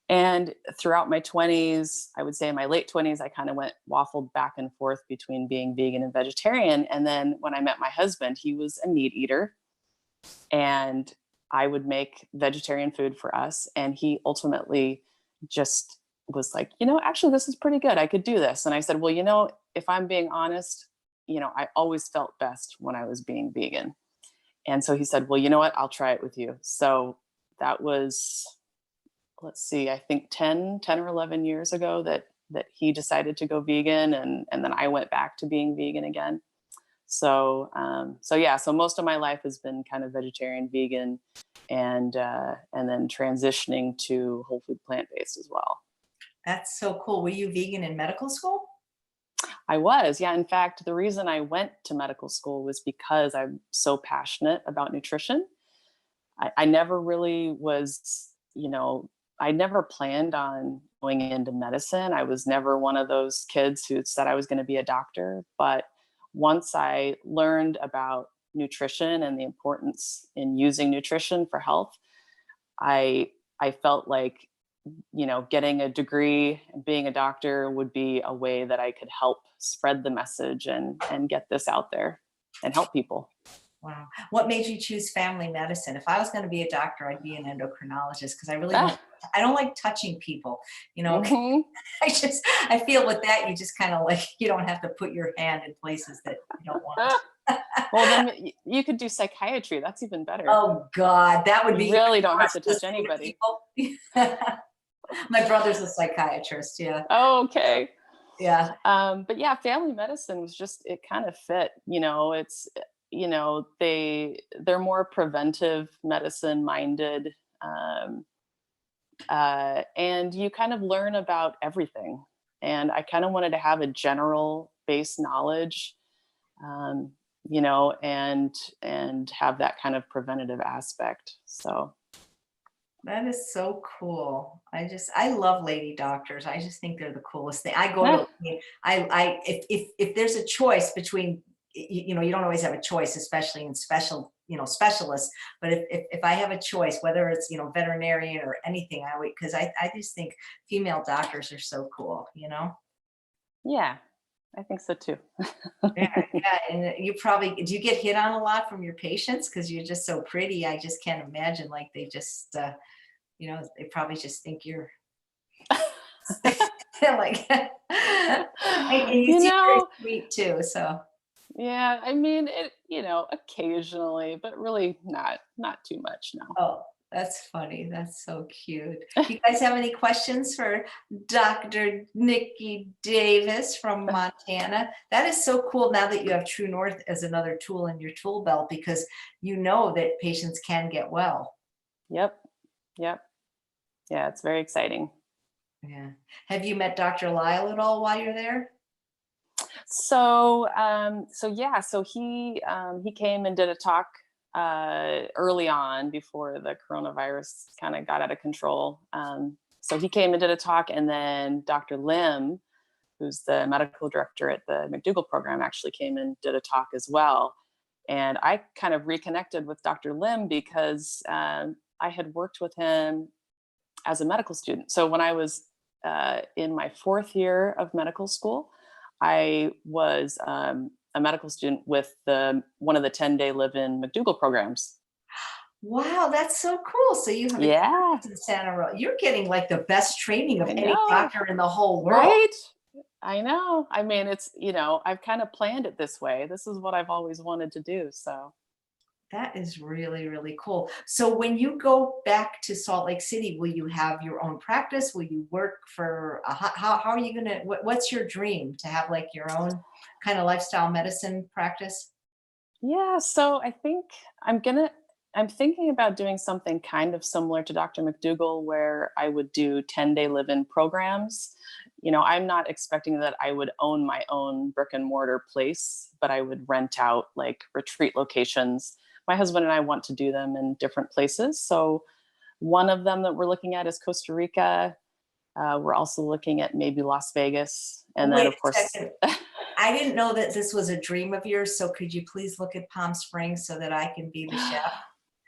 [SPEAKER 3] And throughout my 20s, I would say in my late 20s, I kind of waffled back and forth between being vegan and vegetarian. And then when I met my husband, he was a meat eater, and I would make vegetarian food for us. And he ultimately just was like, actually, this is pretty good. I could do this. And I said, well, if I'm being honest, I always felt best when I was being vegan. And so he said, well, you know what? I'll try it with you. So that was, let's see, I think 10 or 11 years ago that he decided to go vegan. And then I went back to being vegan again. So most of my life has been kind of vegetarian, vegan, and then transitioning to whole food plant-based as well.
[SPEAKER 1] That's so cool. Were you vegan in medical school?
[SPEAKER 3] I was, yeah. In fact, the reason I went to medical school was because I'm so passionate about nutrition. I never really was, I never planned on going into medicine. I was never one of those kids who said I was going to be a doctor. But once I learned about nutrition and the importance in using nutrition for health, I felt like, getting a degree and being a doctor would be a way that I could help spread the message and get this out there and help people.
[SPEAKER 1] Wow. What made you choose family medicine? If I was going to be a doctor, I'd be an endocrinologist, because I really I don't like touching people. I feel with that, you just kind of like, you don't have to put your hand in places that you don't want.
[SPEAKER 3] Well, then you could do psychiatry. That's even better.
[SPEAKER 1] Oh God, that would be.
[SPEAKER 3] You really don't have to touch anybody.
[SPEAKER 1] My brother's a psychiatrist. Yeah.
[SPEAKER 3] Oh, okay.
[SPEAKER 1] Yeah.
[SPEAKER 3] But yeah, family medicine was just, it kind of fit, it's, they're more preventive medicine minded. And you kind of learn about everything. And I kind of wanted to have a general base knowledge you know, and have that kind of preventative aspect. So
[SPEAKER 1] That is so cool. I love lady doctors. I just think they're the coolest thing. I go
[SPEAKER 3] yeah,
[SPEAKER 1] to, if there's a choice between, you know, you don't always have a choice, especially in special, you know, specialists. But if I have a choice, whether it's, you know, veterinarian or anything, I would, because I just think female doctors are so cool, you know?
[SPEAKER 3] yeah, I think so too.
[SPEAKER 1] Yeah, yeah. And you probably, do you get hit on a lot from your patients? Because you're just so pretty. I just can't imagine, like, they just, you know, they probably just think you're like, and you
[SPEAKER 3] You
[SPEAKER 1] seem very
[SPEAKER 3] know,
[SPEAKER 1] sweet too. So
[SPEAKER 3] yeah, I mean, it, you know, occasionally, but really not too much, no.
[SPEAKER 1] oh, that's funny. That's so cute. You guys have any questions for Dr. Nicky Davis from Montana? That is so cool now that you have TrueNorth as another tool in your tool belt, because you know that patients can get well.
[SPEAKER 3] Yep, yep, yeah, it's very exciting.
[SPEAKER 1] Yeah. Have you met Dr. Lyle at all while you're there?
[SPEAKER 3] So, so he came and did a talk early on before the coronavirus kind of got out of control. So he came and did a talk, and then Dr. Lim, who's the medical director at the McDougall program, actually came and did a talk as well. And I kind of reconnected with Dr. Lim because I had worked with him as a medical student. So when I was in my 4th year of medical school, I was a medical student with one of the 10-day live-in McDougall programs.
[SPEAKER 1] Wow, that's so cool. So you have
[SPEAKER 3] Yeah,
[SPEAKER 1] experience in Santa Rosa. You're getting like the best training of
[SPEAKER 3] I
[SPEAKER 1] any
[SPEAKER 3] know,
[SPEAKER 1] doctor in the whole world.
[SPEAKER 3] right? I know. I mean, it's, you know, I've kind of planned it this way. This is what I've always wanted to do. So
[SPEAKER 1] That is really, really cool. So when you go back to Salt Lake City, will you have your own practice? Will you work for how are you gonna, what's your dream, to have like your own kind of lifestyle medicine practice?
[SPEAKER 3] yeah, so I think I'm thinking about doing something kind of similar to Dr. McDougall, where I would do 10-day live-in programs. You know, I'm not expecting that I would own my own brick and mortar place, but I would rent out like retreat locations. My husband and I want to do them in different places. So one of them that we're looking at is Costa Rica. We're also looking at maybe Las Vegas.
[SPEAKER 1] Oh,
[SPEAKER 3] And then,
[SPEAKER 1] wait
[SPEAKER 3] of
[SPEAKER 1] a
[SPEAKER 3] course,
[SPEAKER 1] second. I didn't know that this was a dream of yours. So could you please look at Palm Springs so that I can be the chef?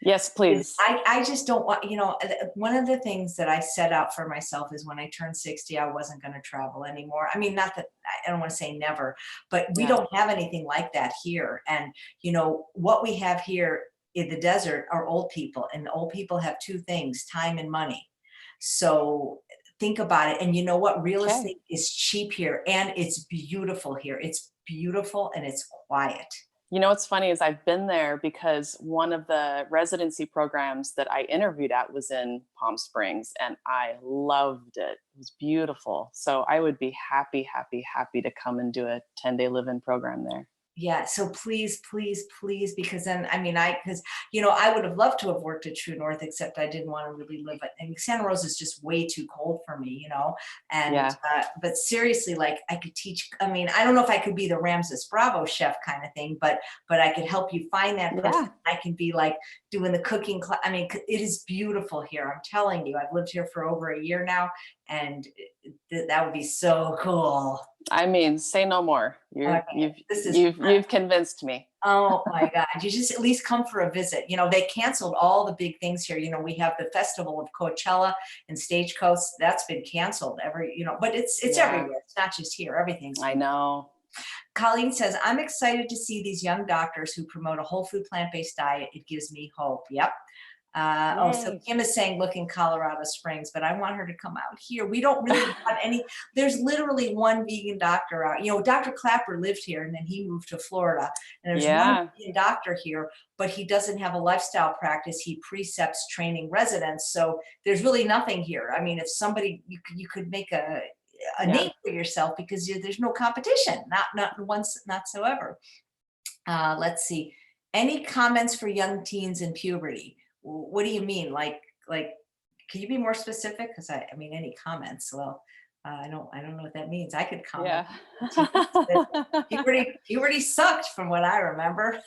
[SPEAKER 3] yes, please.
[SPEAKER 1] I just don't want, you know, one of the things that I set out for myself is when I turned 60, I wasn't going to travel anymore. I mean, not that I don't want to say never, but we
[SPEAKER 3] Yeah.
[SPEAKER 1] don't have anything like that here. And, you know, what we have here in the desert are old people, and old people have 2 things: time and money. So think about it. And you know what? Real
[SPEAKER 3] Okay.
[SPEAKER 1] estate is cheap here, and it's beautiful here. It's beautiful and it's quiet.
[SPEAKER 3] You know what's funny is I've been there because one of the residency programs that I interviewed at was in Palm Springs, and I loved it. It was beautiful. So I would be happy, happy, happy to come and do a 10-day live-in program there.
[SPEAKER 1] Yeah, so please, please, please, because then, I mean, because, you know, I would have loved to have worked at TrueNorth, except I didn't want to really live it. I mean, Santa Rosa is just way too cold for me, you know? And,
[SPEAKER 3] Yeah.
[SPEAKER 1] but seriously, like, I could teach, I mean, I don't know if I could be the Ramses Bravo chef kind of thing, but I could help you find that person.
[SPEAKER 3] Yeah.
[SPEAKER 1] I can be like doing the cooking class. I mean, it is beautiful here. I'm telling you, I've lived here for over a year now, and that would be so cool.
[SPEAKER 3] I mean, say no more.
[SPEAKER 1] Okay, this is
[SPEAKER 3] You've convinced me.
[SPEAKER 1] oh my God, you just at least come for a visit. You know, they canceled all the big things here. You know, we have the festival of Coachella and Stagecoach. That's been canceled you know, but it's
[SPEAKER 3] Yeah.
[SPEAKER 1] everywhere. It's not just here. Everything's.
[SPEAKER 3] I know.
[SPEAKER 1] Colleen says, I'm excited to see these young doctors who promote a whole food plant-based diet. It gives me hope. Yep. Oh, so
[SPEAKER 3] Yay.
[SPEAKER 1] Kim is saying, look in Colorado Springs, but I want her to come out here. We don't really have any, there's literally one vegan doctor out. You know, Dr. Clapper lived here and then he moved to Florida. And there's
[SPEAKER 3] Yeah.
[SPEAKER 1] one vegan doctor here, but he doesn't have a lifestyle practice. He precepts training residents. So there's really nothing here. I mean, if somebody, you could make a
[SPEAKER 3] Yeah.
[SPEAKER 1] name for yourself, because there's no competition, not once, not so ever. Let's see. Any comments for young teens in puberty? What do you mean? Like, can you be more specific? Because I mean, any comments? Well, I don't know what that means. I could comment.
[SPEAKER 3] Yeah.
[SPEAKER 1] Puberty sucked from what I remember.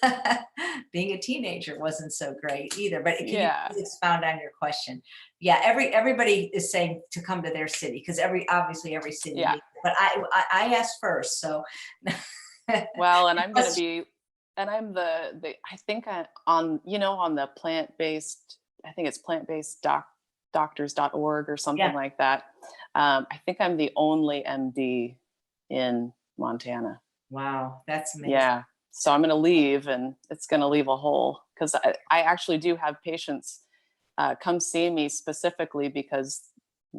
[SPEAKER 1] Being a teenager wasn't so great either. But can you
[SPEAKER 3] Yeah.
[SPEAKER 1] please expound on your question? Yeah, everybody is saying to come to their city because obviously every city
[SPEAKER 3] Yeah.
[SPEAKER 1] needs it. But I asked first, so
[SPEAKER 3] Well, and I'm going to be, and I'm I think on, on the plant-based, I think it's plant-based doctors.org or something
[SPEAKER 1] Yeah.
[SPEAKER 3] like that. I think I'm the only MD in Montana.
[SPEAKER 1] Wow, that's amazing.
[SPEAKER 3] Yeah. So I'm going to leave, and it's going to leave a hole, because I actually do have patients come see me specifically because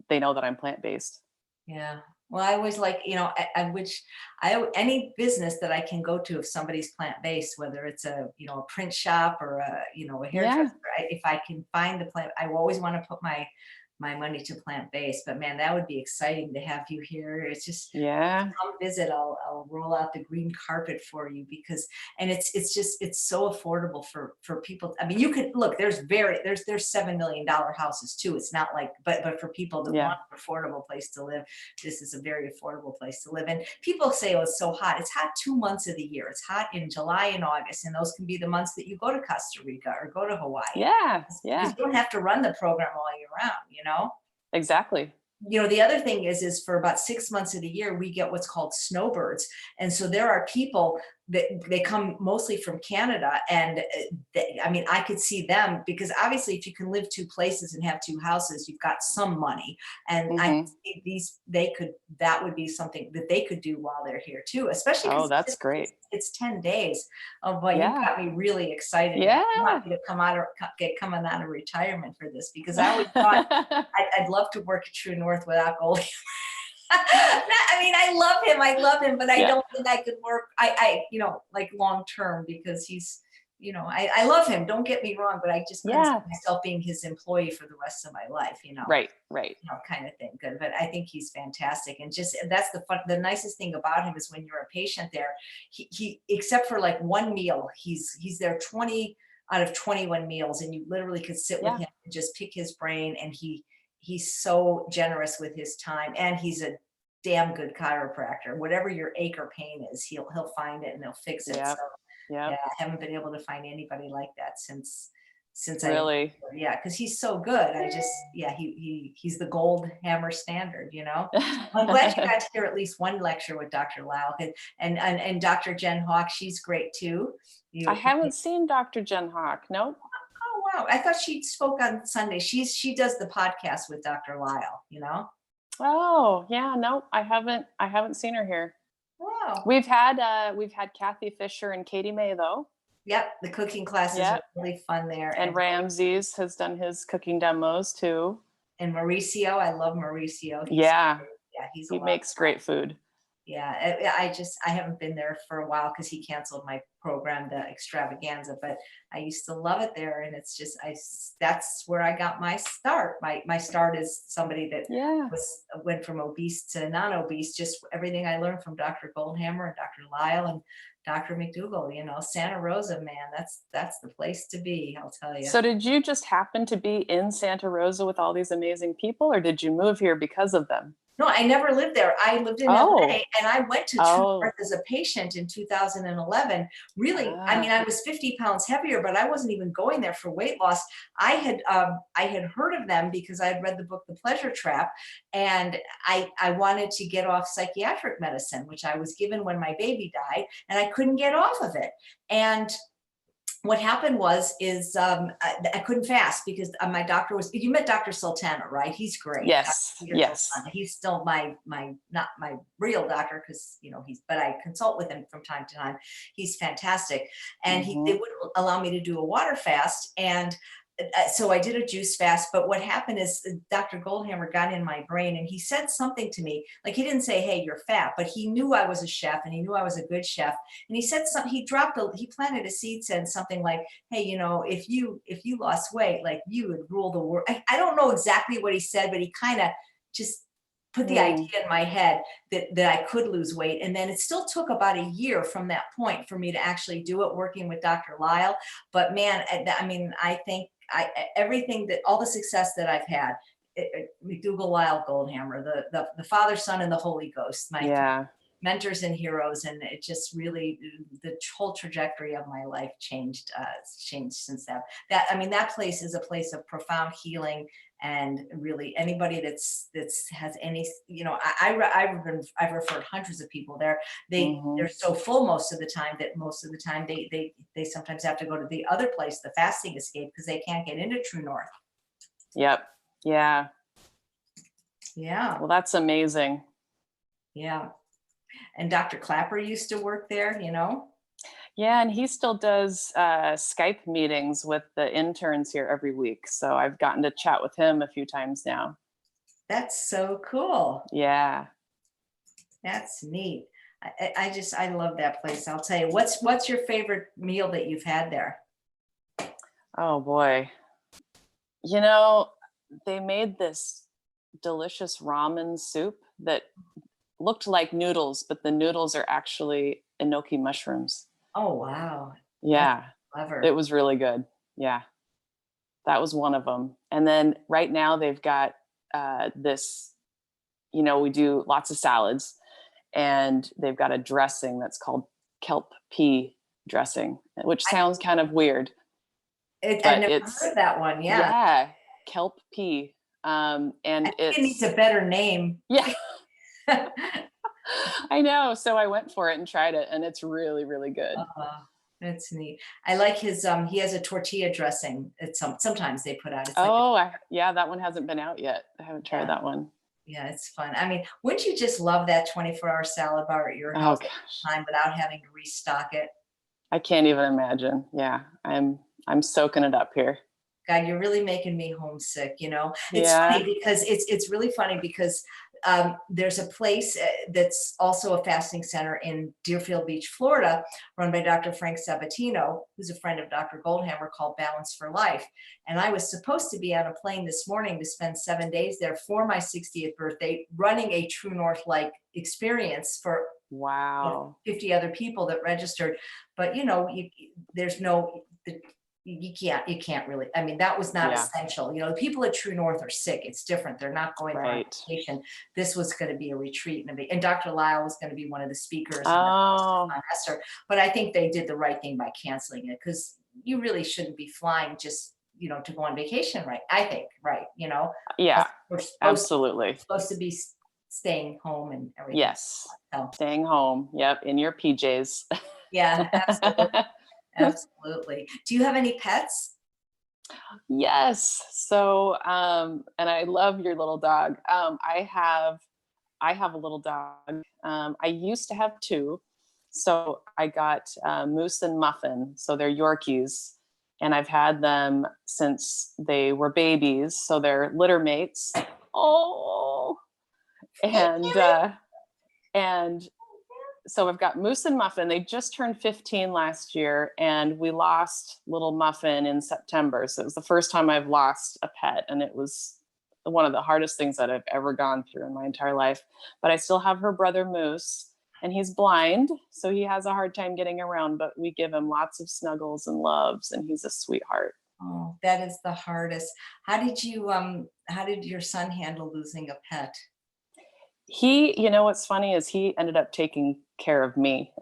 [SPEAKER 3] they know that I'm plant-based.
[SPEAKER 1] Yeah. Well, I always like, any business that I can go to if somebody's plant-based, whether it's a print shop or a hairdresser, if I can find the plant, I always want to put my money to plant-based. But man, that would be exciting to have you here. It's just,
[SPEAKER 3] Yeah.
[SPEAKER 1] come visit. I'll roll out the green carpet for you and it's so affordable for people. I mean, you could look, there's $7 million houses too. It's not like, but for people that
[SPEAKER 3] Yeah.
[SPEAKER 1] want an affordable place to live, this is a very affordable place to live. And people say, oh, it's so hot. It's hot 2 months of the year. It's hot in July and August. And those can be the months that you go to Costa Rica or go to Hawaii.
[SPEAKER 3] Yeah. Yeah.
[SPEAKER 1] You don't have to run the program all year round,
[SPEAKER 3] Exactly.
[SPEAKER 1] The other thing is for about 6 months of the year, we get what's called snowbirds. And so there are people that they come mostly from Canada. And I could see them because obviously if you can live 2 places and have 2 houses, you've got some money. And I see that would be something that they could do while they're here too, especially.
[SPEAKER 3] Oh, that's great.
[SPEAKER 1] It's 10 days. Oh boy,
[SPEAKER 3] Yeah.
[SPEAKER 1] you got me really excited.
[SPEAKER 3] Yeah.
[SPEAKER 1] I want you to coming out of retirement for this, because I always thought I'd love to work at TrueNorth without Gold. I love him, but I don't think I could work, like long term, because he's, I love him. Don't get me wrong, but I just couldn't see myself being his employee for the rest of my life,
[SPEAKER 3] Right.
[SPEAKER 1] kind of thing. Good. But I think he's fantastic. And that's the nicest thing about him is when you're a patient there, he except for like one meal, he's there 20 out of 21 meals, and you literally could sit with him and just pick his brain. And he's so generous with his time, and he's a damn good chiropractor. Whatever your ache or pain is, he'll find it and he'll fix it.
[SPEAKER 3] Yep.
[SPEAKER 1] So
[SPEAKER 3] Yep.
[SPEAKER 1] I haven't been able to find anybody like that since
[SPEAKER 3] Really?
[SPEAKER 1] because he's so good. He's the gold hammer standard, I'm glad you got to hear at least one lecture with Dr. Lau, and Dr. Jen Hawk. She's great too.
[SPEAKER 3] I haven't seen Dr. Jen Hawk. Nope.
[SPEAKER 1] Oh wow, I thought she spoke on Sunday. She does the podcast with Dr. Lyle,
[SPEAKER 3] Oh yeah, no, I haven't seen her here.
[SPEAKER 1] Wow.
[SPEAKER 3] We've had Kathy Fisher and Katie May though.
[SPEAKER 1] Yep, the cooking classes are really fun there.
[SPEAKER 3] And Ramses has done his cooking demos too.
[SPEAKER 1] And Mauricio, I love Mauricio.
[SPEAKER 3] He makes great food.
[SPEAKER 1] Yeah, I haven't been there for a while because he canceled my program, the extravaganza, but I used to love it there. And it's just, that's where I got my start. My start is somebody that went from obese to non-obese, just everything I learned from Dr. Goldhammer and Dr. Lyle and Dr. McDougall, Santa Rosa, man, that's the place to be, I'll tell you.
[SPEAKER 3] So did you just happen to be in Santa Rosa with all these amazing people, or did you move here because of them?
[SPEAKER 1] No, I never lived there. I lived in LA, and I went to TrueNorth as a patient in 2011. Really, I was 50 pounds heavier, but I wasn't even going there for weight loss. I had heard of them because I had read the book, The Pleasure Trap, and I wanted to get off psychiatric medicine, which I was given when my baby died, and I couldn't get off of it. And what happened is I couldn't fast because my doctor you met Dr. Sultana, right? He's great.
[SPEAKER 3] Yes.
[SPEAKER 1] He's still my not my real doctor because but I consult with him from time to time. He's fantastic. And they would allow me to do a water fast. And so I did a juice fast, but what happened is Dr. Goldhammer got in my brain and he said something to me, like he didn't say, hey, you're fat, but he knew I was a chef and he knew I was a good chef. And he said something, he planted a seed, said something like, hey, if you lost weight, like you would rule the world. I don't know exactly what he said, but he kind of just put the idea in my head that I could lose weight. And then it still took about a year from that point for me to actually do it, working with Dr. Lyle. But man, I think everything all the success that I've had, McDougal Lyle Goldhammer, the Father, Son, and the Holy Ghost, my mentors and heroes. And it just really, the whole trajectory of my life changed since that. That place is a place of profound healing. And really anybody that's has any, I've referred hundreds of people there. They're so full most of the time they sometimes have to go to the other place, the Fasting Escape, because they can't get into TrueNorth.
[SPEAKER 3] Yep. Yeah.
[SPEAKER 1] Yeah.
[SPEAKER 3] Well, that's amazing.
[SPEAKER 1] Yeah. And Dr. Clapper used to work there,
[SPEAKER 3] Yeah, and he still does Skype meetings with the interns here every week. So I've gotten to chat with him a few times now.
[SPEAKER 1] That's so cool.
[SPEAKER 3] Yeah.
[SPEAKER 1] That's neat. I love that place. I'll tell you, what's your favorite meal that you've had there?
[SPEAKER 3] Oh boy. They made this delicious ramen soup that looked like noodles, but the noodles are actually enoki mushrooms.
[SPEAKER 1] Oh, wow.
[SPEAKER 3] Yeah.
[SPEAKER 1] That's clever.
[SPEAKER 3] It was really good. Yeah. That was one of them. And then right now they've got this, we do lots of salads, and they've got a dressing that's called Kelpy Dressing, which sounds kind of weird.
[SPEAKER 1] I've never heard that one. Yeah.
[SPEAKER 3] Yeah. Kelpy. And
[SPEAKER 1] it needs a better name.
[SPEAKER 3] Yeah. I know. So I went for it and tried it, and it's really, really good.
[SPEAKER 1] That's neat. I like his, he has a tortilla dressing. Sometimes they put out. It's
[SPEAKER 3] that one hasn't been out yet. I haven't tried that one.
[SPEAKER 1] Yeah, it's fun. Wouldn't you just love that 24-hour salad bar at your house all the time without having to restock it?
[SPEAKER 3] I can't even imagine. Yeah, I'm soaking it up here.
[SPEAKER 1] God, you're really making me homesick. It's funny because it's really funny because there's a place that's also a fasting center in Deerfield Beach, Florida, run by Dr. Frank Sabatino, who's a friend of Dr. Goldhammer, called Balance for Life. And I was supposed to be on a plane this morning to spend 7 days there for my 60th birthday, running a TrueNorth-like experience for 50 other people that registered. But there's no. You can't really, that was not essential. The people at TrueNorth are sick. It's different. They're not going on vacation. This was going to be a retreat. And Dr. Lyle was going to be one of the speakers. But I think they did the right thing by canceling it, because you really shouldn't be flying just, to go on vacation. Right. I think, right.
[SPEAKER 3] Yeah,
[SPEAKER 1] we're supposed to be staying home and everything.
[SPEAKER 3] Yes. So. Staying home. Yep. In your PJs.
[SPEAKER 1] Yeah, absolutely. Absolutely. Do you have any pets?
[SPEAKER 3] Yes. So, and I love your little dog. I have a little dog. I used to have two. So I got Moose and Muffin. So they're Yorkies, and I've had them since they were babies. So they're litter mates. Oh, and so I've got Moose and Muffin. They just turned 15 last year, and we lost little Muffin in September. So it was the first time I've lost a pet, and it was one of the hardest things that I've ever gone through in my entire life. But I still have her brother Moose, and he's blind, so he has a hard time getting around, but we give him lots of snuggles and loves, and he's a sweetheart.
[SPEAKER 1] Oh, that is the hardest. How did your son handle losing a pet?
[SPEAKER 3] What's funny is he ended up taking care of me,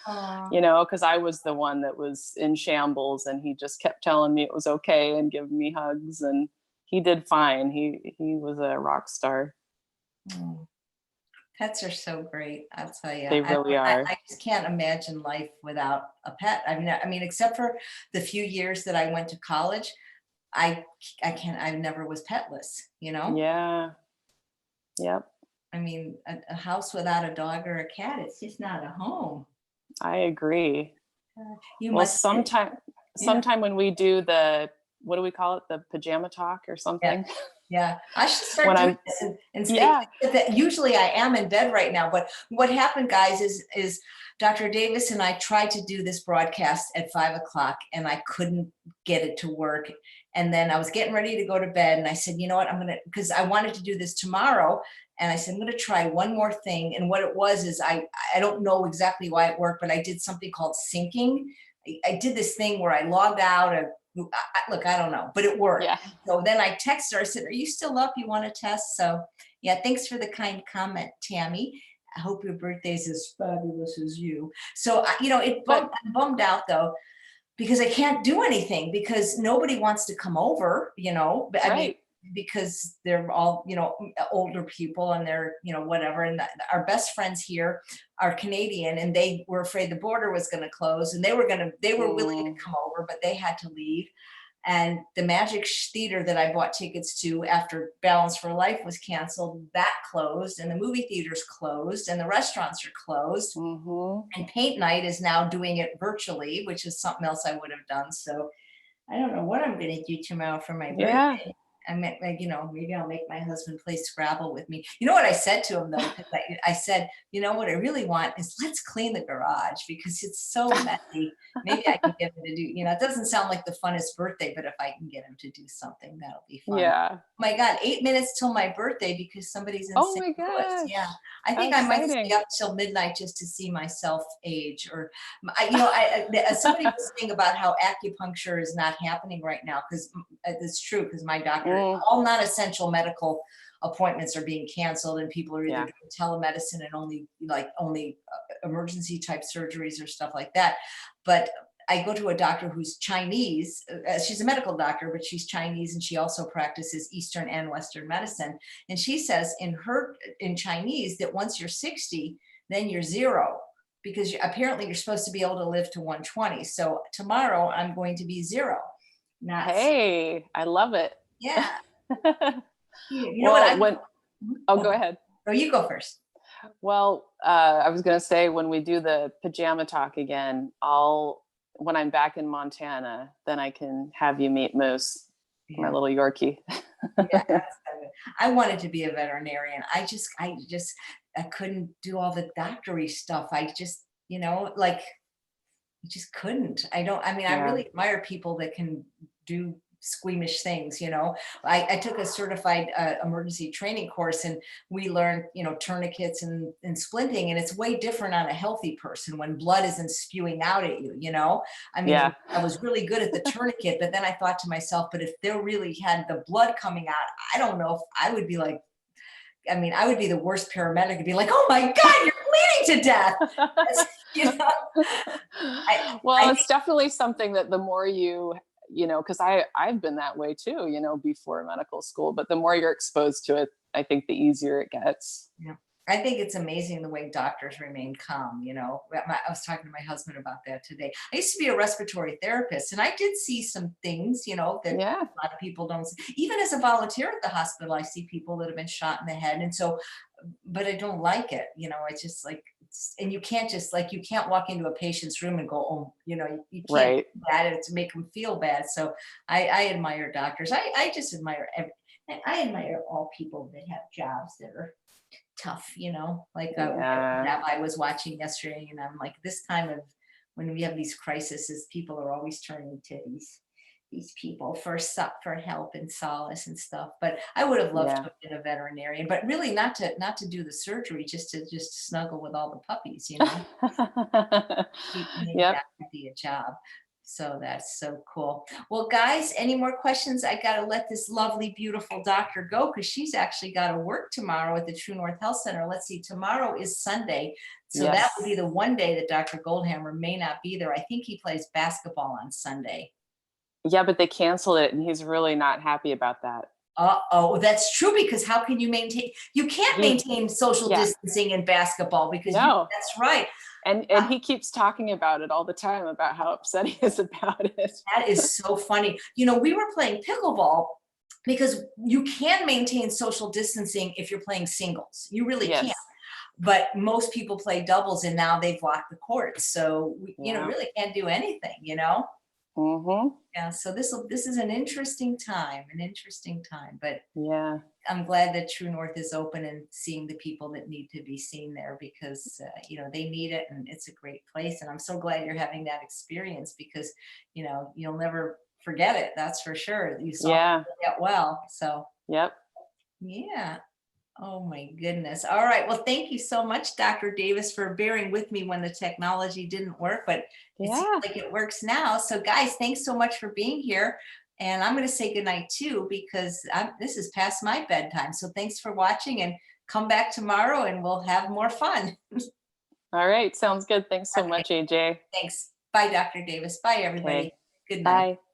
[SPEAKER 3] because I was the one that was in shambles, and he just kept telling me it was okay and giving me hugs, and he did fine. He was a rock star.
[SPEAKER 1] Pets are so great. I'll tell you.
[SPEAKER 3] They really are.
[SPEAKER 1] I just can't imagine life without a pet. Except for the few years that I went to college, I never was petless,
[SPEAKER 3] Yeah. Yep.
[SPEAKER 1] A house without a dog or a cat, it's just not a home.
[SPEAKER 3] I agree. Sometime when we do what do we call it? The pajama talk or something.
[SPEAKER 1] Yeah. I should start doing this and say that usually I am in bed right now. But what happened, guys, is Dr. Davis and I tried to do this broadcast at 5:00, and I couldn't get it to work. And then I was getting ready to go to bed, and I said, you know what, because I wanted to do this tomorrow. And I said, I'm going to try one more thing. And what it was is I don't know exactly why it worked, but I did something called syncing. I did this thing where I logged out of Look, I don't know, but it worked.
[SPEAKER 3] Yeah.
[SPEAKER 1] So then I texted her, I said, are you still up? You want to test? So yeah, thanks for the kind comment, Tammy. I hope your birthday's as fabulous as you. So, I'm bummed out though, because I can't do anything because nobody wants to come over, but I mean,
[SPEAKER 3] Right.
[SPEAKER 1] because they're all, older people and they're, whatever. And our best friends here are Canadian and they were afraid the border was going to close and they were willing to come over, but they had to leave. And the Magic Theater that I bought tickets to after Balance for Life was canceled, that closed, and the movie theaters closed, and the restaurants are closed. And paint night is now doing it virtually, which is something else I would have done. So I don't know what I'm going to do tomorrow for my
[SPEAKER 3] Yeah.
[SPEAKER 1] birthday. I meant, maybe I'll make my husband play Scrabble with me. You know what I said to him though? 'Cause I said, what I really want is let's clean the garage because it's so messy. Maybe I can get him to do, it doesn't sound like the funnest birthday, but if I can get him to do something, that'll be fun.
[SPEAKER 3] Yeah.
[SPEAKER 1] Oh my God, 8 minutes till my birthday because somebody's in
[SPEAKER 3] Oh
[SPEAKER 1] St.
[SPEAKER 3] my
[SPEAKER 1] Louis.
[SPEAKER 3] gosh.
[SPEAKER 1] Yeah. I think
[SPEAKER 3] How
[SPEAKER 1] I might
[SPEAKER 3] exciting.
[SPEAKER 1] stay up till midnight just to see myself age. Or, somebody was saying about how acupuncture is not happening right now because it's true because my doctor, all non-essential medical appointments are being canceled and people are either doing telemedicine and only emergency type surgeries or stuff like that. But I go to a doctor who's Chinese. She's a medical doctor, but she's Chinese and she also practices Eastern and Western medicine. And she says in Chinese that once you're 60, then you're zero because apparently you're supposed to be able to live to 120. So tomorrow I'm going to be zero.
[SPEAKER 3] Hey, I love it.
[SPEAKER 1] Yeah.
[SPEAKER 3] Go ahead.
[SPEAKER 1] Oh, you go first.
[SPEAKER 3] Well, I was going to say when we do the pajama talk again, when I'm back in Montana, then I can have you meet Moose, my little Yorkie.
[SPEAKER 1] Yeah, I wanted to be a veterinarian. I couldn't do all the doctory stuff. I just, I just couldn't. I really admire people that can do squeamish things. I took a certified emergency training course and we learned, tourniquets and splinting, and it's way different on a healthy person when blood isn't spewing out at you, I was really good at the tourniquet, but then I thought to myself, but if they really had the blood coming out, I don't know if I would be like, I would be the worst paramedic and be like, oh my God, you're bleeding to death.
[SPEAKER 3] It's definitely something that the more because I've been that way too, before medical school, but the more you're exposed to it, I think the easier it gets.
[SPEAKER 1] Yeah. I think it's amazing the way doctors remain calm. I was talking to my husband about that today. I used to be a respiratory therapist and I did see some things, that a lot of people don't see. Even as a volunteer at the hospital, I see people that have been shot in the head. And so, but I don't like it. It's just like, and you can't you can't walk into a patient's room and go, oh, you can't do that to make them feel bad. So I admire doctors. I just admire I admire all people that have jobs that are tough, that I was watching yesterday, and I'm like, this time of when we have these crises, people are always turning to these people for help and solace and stuff. But I would have loved to have been a veterinarian, but really not to do the surgery, just to snuggle with all the puppies, That would be a job. So that's so cool. Well, guys, any more questions? I got to let this lovely, beautiful doctor go because she's actually got to work tomorrow at the TrueNorth Health Center. Let's see, tomorrow is Sunday. So that would be the one day that Dr. Goldhammer may not be there. I think he plays basketball on Sunday.
[SPEAKER 3] Yeah, but they canceled it and he's really not happy about that.
[SPEAKER 1] Oh, that's true, because how can you can't maintain social distancing in basketball because that's right.
[SPEAKER 3] And he keeps talking about it all the time about how upset he is about it.
[SPEAKER 1] That is so funny. We were playing pickleball because you can maintain social distancing if you're playing singles. You really can't. But most people play doubles and now they've locked the courts. So, we really can't do anything, Yeah, so this is an interesting time, but I'm glad that TrueNorth is open and seeing the people that need to be seen there because, they need it and it's a great place. And I'm so glad you're having that experience because, you'll never forget it. That's for sure. You saw it well. So,
[SPEAKER 3] Yep.
[SPEAKER 1] Yeah. Oh my goodness. All right. Well, thank you so much, Dr. Davis, for bearing with me when the technology didn't work, but it
[SPEAKER 3] Yeah.
[SPEAKER 1] seems like it works now. So guys, thanks so much for being here. And I'm going to say goodnight too, because this is past my bedtime. So thanks for watching, and come back tomorrow and we'll have more fun.
[SPEAKER 3] All right. Sounds good. Thanks so
[SPEAKER 1] Okay.
[SPEAKER 3] much, AJ.
[SPEAKER 1] Thanks. Bye, Dr. Davis. Bye, everybody.
[SPEAKER 3] Okay.
[SPEAKER 1] Good night.
[SPEAKER 3] Bye.